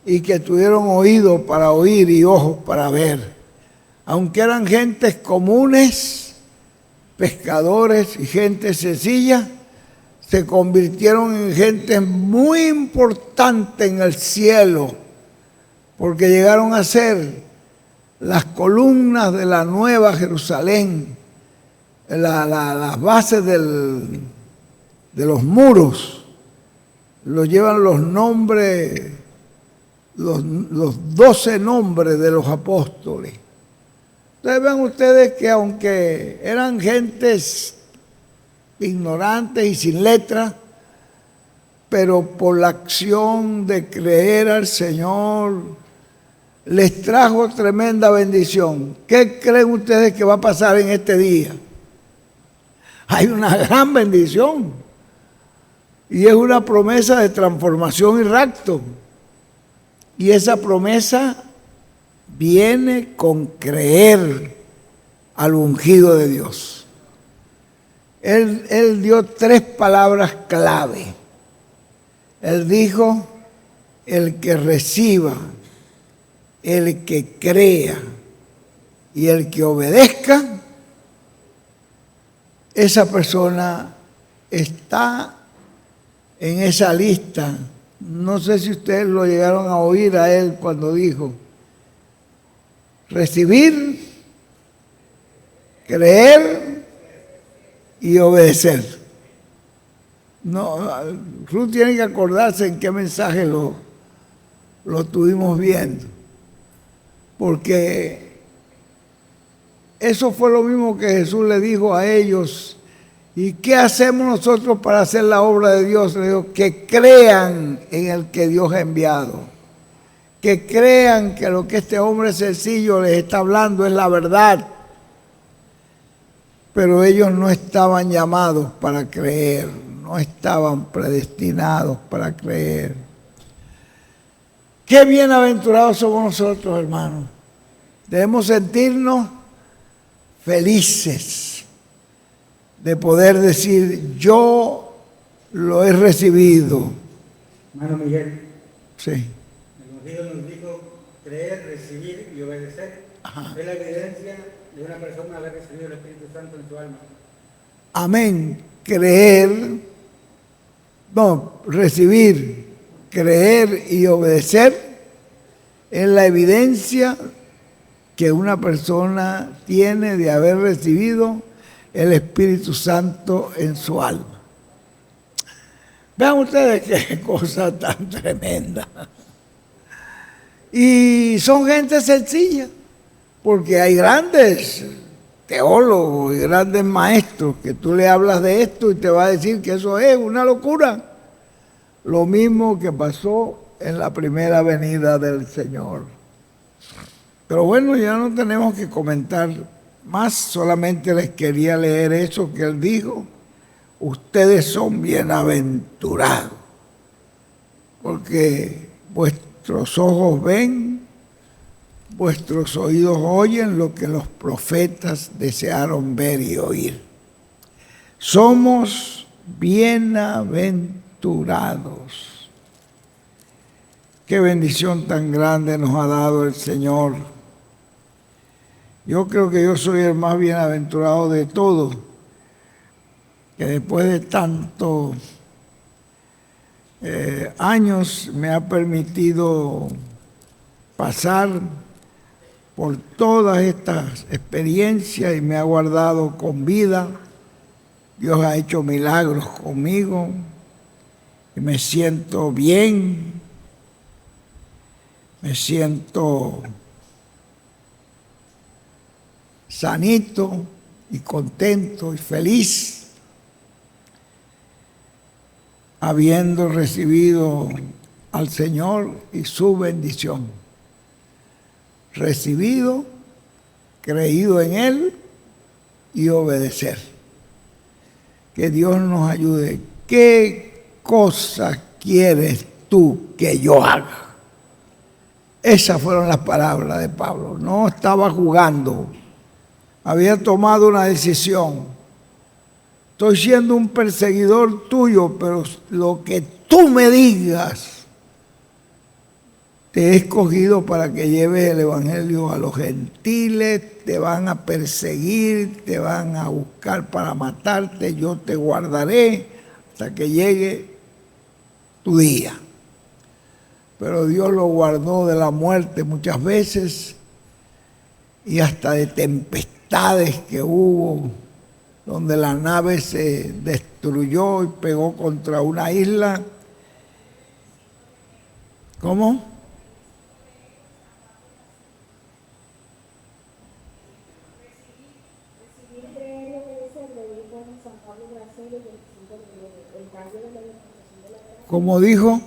y que tuvieron oído para oír y ojos para ver. Aunque eran gentes comunes, pescadores y gente sencilla, se convirtieron en gente muy importante en el cielo, porque llegaron a ser las columnas de la Nueva Jerusalén, las bases de los muros, lo llevan los nombres, los 12 nombres de los apóstoles. Entonces ven ustedes que aunque eran gentes ignorantes y sin letra, pero por la acción de creer al Señor, les trajo tremenda bendición. ¿Qué creen ustedes que va a pasar en este día? Hay una gran bendición. Y es una promesa de transformación y rapto. Y esa promesa viene con creer al ungido de Dios. Él dio 3 palabras clave. Él dijo, el que reciba, el que crea y el que obedezca, esa persona está en esa lista. No sé si ustedes lo llegaron a oír a él cuando dijo, recibir, creer y obedecer. No, Ruth tiene que acordarse en qué mensaje lo estuvimos viendo, porque eso fue lo mismo que Jesús le dijo a ellos. ¿Y qué hacemos nosotros para hacer la obra de Dios? Le digo, que crean en el que Dios ha enviado, que crean que lo que este hombre sencillo les está hablando es la verdad. Pero ellos no estaban llamados para creer, no estaban predestinados para creer. Qué bienaventurados somos nosotros, hermanos. Debemos sentirnos felices de poder decir, yo lo he recibido. Hermano Miguel, Sí. el ungido nos dijo creer, recibir y obedecer. Ajá. Es la evidencia de una persona haber recibido el Espíritu Santo en su alma. Amén. Recibir, creer y obedecer es la evidencia que una persona tiene de haber recibido el Espíritu Santo en su alma. Vean ustedes qué cosa tan tremenda. Y son gente sencilla, porque hay grandes teólogos y grandes maestros que tú le hablas de esto y te va a decir que eso es una locura. Lo mismo que pasó en la primera venida del Señor. Pero bueno, ya no tenemos que comentar más, solamente les quería leer eso que él dijo. Ustedes son bienaventurados, porque vuestros ojos ven, vuestros oídos oyen lo que los profetas desearon ver y oír. Somos bienaventurados. Qué bendición tan grande nos ha dado el Señor. Yo creo que yo soy el más bienaventurado de todos, que después de tantos años me ha permitido pasar por todas estas experiencias y me ha guardado con vida. Dios ha hecho milagros conmigo y me siento bien, me siento sanito y contento y feliz, habiendo recibido al Señor y su bendición. Recibido, creído en Él y obedecer. Que Dios nos ayude. ¿Qué cosas quieres tú que yo haga? Esas fueron las palabras de Pablo. No estaba jugando. Había tomado una decisión. estoy siendo un perseguidor tuyo, pero lo que tú me digas, te he escogido para que lleves el evangelio a los gentiles, te van a perseguir, te van a buscar para matarte, yo te guardaré hasta que llegue tu día. Pero Dios lo guardó de la muerte muchas veces y hasta de tempestades que hubo, donde la nave se destruyó y pegó contra una isla. ¿Cómo? Como dijo,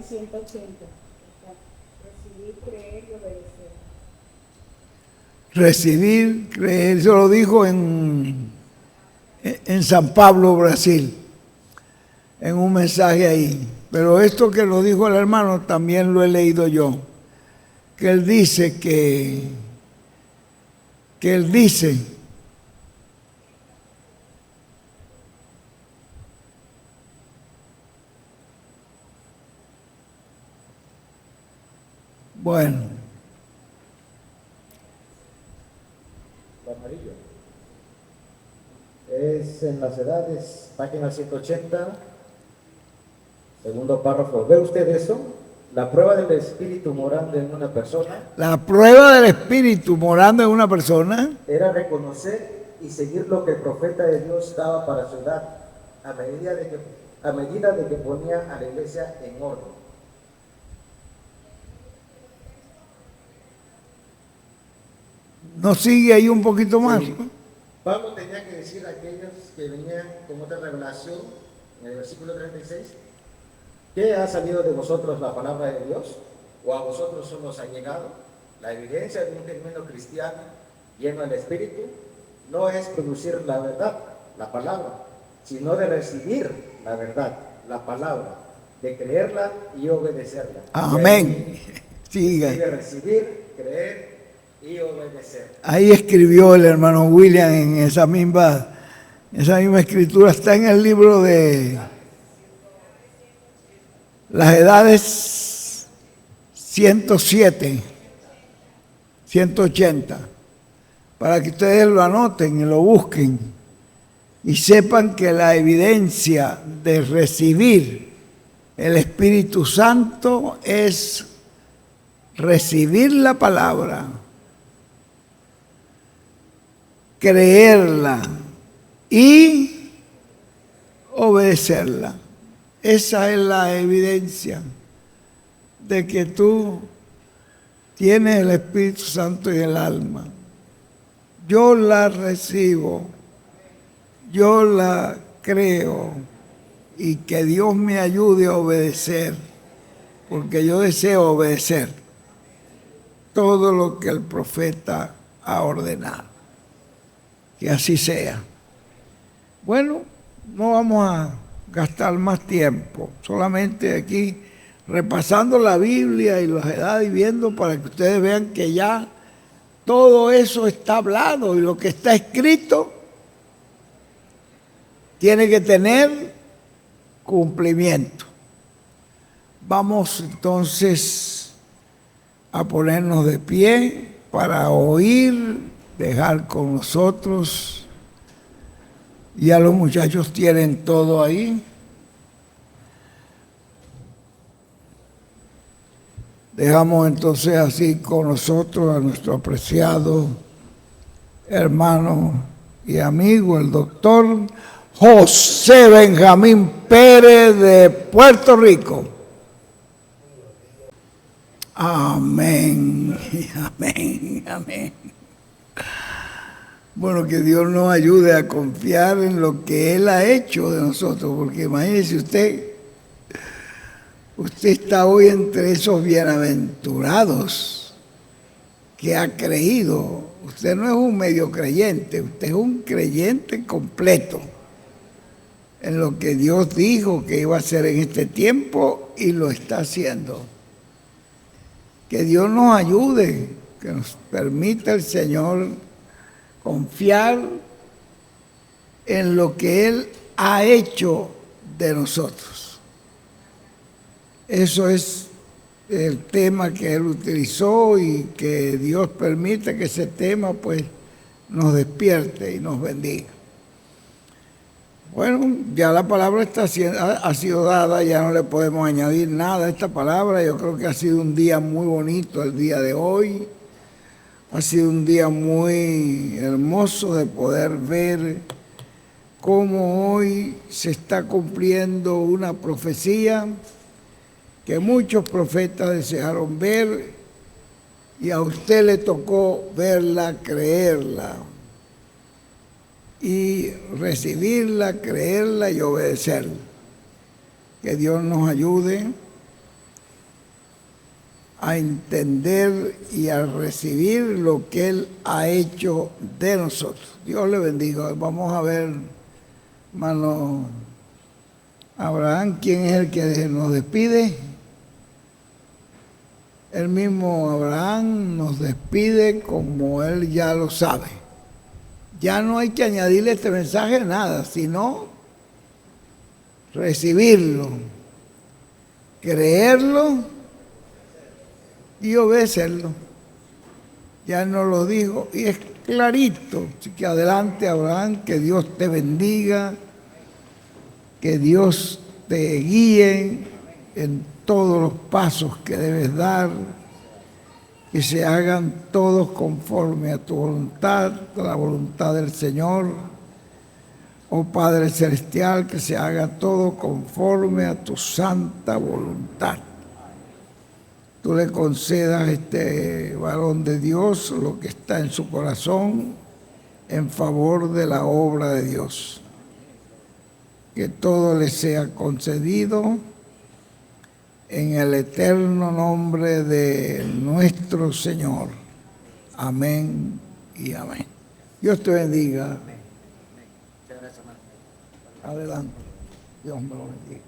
180. Recibir, creer y obedecer. recibir, creer, eso lo dijo en San Pablo, Brasil, en un mensaje ahí. Pero esto que lo dijo el hermano también lo he leído yo, que él dice bueno, Lo amarillo. Es en las edades, página 180, segundo párrafo. ¿Ve usted eso? La prueba del espíritu morando en una persona la prueba del espíritu morando en una persona era reconocer y seguir lo que el profeta de Dios daba para su edad, a medida de que ponía a la iglesia en orden. no sigue ahí un poquito más. Sí. Pablo tenía que decir a aquellos que venían con otra revelación, en el versículo 36, ¿qué ha salido de vosotros la palabra de Dios? ¿O a vosotros solo os ha llegado? La evidencia de un genuino cristiano lleno del Espíritu no es producir la verdad, la palabra, sino de recibir la verdad, la palabra, de creerla y obedecerla. Amén. Siga. De recibir, creer y obedecer. Ahí escribió el hermano William en esa misma escritura. Está en el libro de las edades 107, 180, para que ustedes lo anoten y lo busquen y sepan que la evidencia de recibir el Espíritu Santo es recibir la palabra, creerla y obedecerla. Esa es la evidencia de que tú tienes el Espíritu Santo en el alma. Yo la recibo, yo la creo y que Dios me ayude a obedecer, porque yo deseo obedecer todo lo que el profeta ha ordenado. Que así sea. Bueno, no vamos a gastar más tiempo, solamente aquí repasando la Biblia y las edades y viendo para que ustedes vean que ya todo eso está hablado y lo que está escrito tiene que tener cumplimiento. Vamos entonces a ponernos de pie para oír, dejar con nosotros. Ya los muchachos tienen todo ahí. Dejamos entonces así con nosotros a nuestro apreciado hermano y amigo, el doctor José Benjamín Pérez de Puerto Rico. Amén, amén, amén. Bueno, que Dios nos ayude a confiar en lo que Él ha hecho de nosotros, porque imagínese usted está hoy entre esos bienaventurados que ha creído. Usted no es un medio creyente, usted es un creyente completo en lo que Dios dijo que iba a hacer en este tiempo y lo está haciendo. Que Dios nos ayude, que nos permita el Señor confiar en lo que Él ha hecho de nosotros. Eso es el tema que Él utilizó y que Dios permita que ese tema pues nos despierte y nos bendiga. Bueno, ya la palabra ha sido dada, ya no le podemos añadir nada a esta palabra. Yo creo que ha sido un día muy bonito el día de hoy. Ha sido un día muy hermoso de poder ver cómo hoy se está cumpliendo una profecía que muchos profetas desearon ver y a usted le tocó verla, creerla y recibirla, creerla y obedecerla. Que Dios nos ayude a entender y a recibir lo que Él ha hecho de nosotros. Dios le bendiga. Vamos a ver, hermano Abraham, ¿quién es el que nos despide? El mismo Abraham nos despide como Él ya lo sabe. Ya no hay que añadirle este mensaje nada, sino recibirlo, creerlo y obedecerlo. Ya nos lo dijo y es clarito. Así que adelante, Abraham, que Dios te bendiga, que Dios te guíe en todos los pasos que debes dar, que se hagan todos conforme a tu voluntad, a la voluntad del Señor. Oh Padre Celestial, que se haga todo conforme a tu santa voluntad. Tú le concedas a este varón de Dios lo que está en su corazón en favor de la obra de Dios. Que todo le sea concedido en el eterno nombre de nuestro Señor. Amén y amén. Dios te bendiga. Adelante. Dios me lo bendiga.